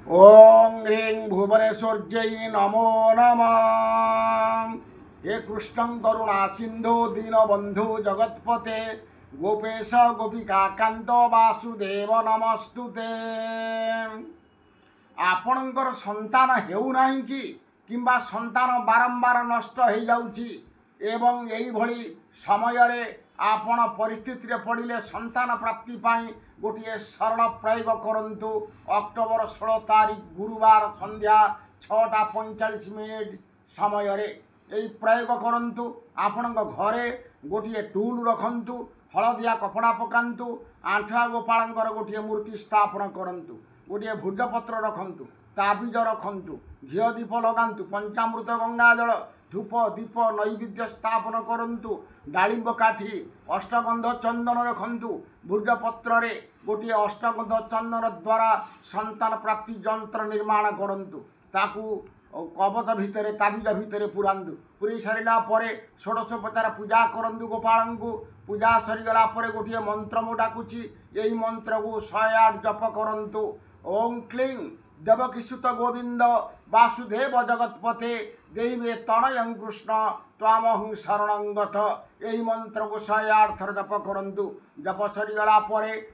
ओं ह्रीं भुवनेश्वर्यै नमो नमः। हे कृष्ण करुणा सिंधु दीनबंधु जगत्पते गोपेश गोपिकाकांत वासुदेव नमस्तुते। आपणकर संतान हेउनाहीं कि किंबा संतान बारंबार नष्ट हो जाउछि एवं यही भली समय रे आपण परिस्थिति रे पड़िले संतान प्राप्ति पाई गोटे सरल प्रयोग करंतु। अक्टोबर 16 तारीख गुरुवार संध्या 6:45 समय रे यही प्रयोग करंतु। आपण घरे गोटे टूल रखंतु, हलदिया कपड़ा पकांतु, आंठुआ गोपालंकर गोटे मूर्ति स्थापन करंतु, गोटे भुजपत्र रखंतु, ताबिज रखंतु, घिओ दीप लगांतु, पंचामृत गंगा जल धूप दीप नैवेद्य स्थापन करंतु, डालिंब काठी अष्टगंध चंदन रखंतु। भुजपत्र रे गोटे अष्टगंध चंदन द्वारा संतान प्राप्ति यंत्र निर्माण करंतु। ताकू कबत भितर ताबिज भितर पुरांतु। पुरी सारा पर षोडशोपचार पूजा करंतु। गोपाल को पूजा सरीगला गोटे मंत्र मु डाकुची, यही मंत्र को 108 जप करंतु। ओं क्लीं देवकीसुत गोविंद वासुदेव जगत्पते देवे तनयं कृष्ण त्वामहं शरणं गत। यही मंत्र को 108 थर जप करंतु। जप सरीगला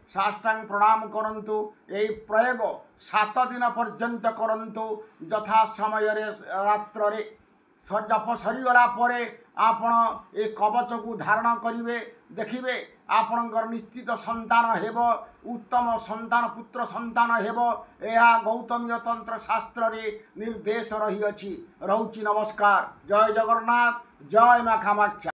साष्टांग प्रणाम करंतु। यही प्रयोग 7 दिन पर्यंत करंतु। यथा समय रात्र रे जप सरीगला आपण ए कवच को धारण करिवे, देखिए आपणकर निश्चित संतान हेब, उत्तम संतान पुत्र संतान हेब। यह गौतमीय तंत्र शास्त्र रे निर्देश रही अछि। रहुछि नमस्कार। जय जगन्नाथ, जय मां कामाख्या।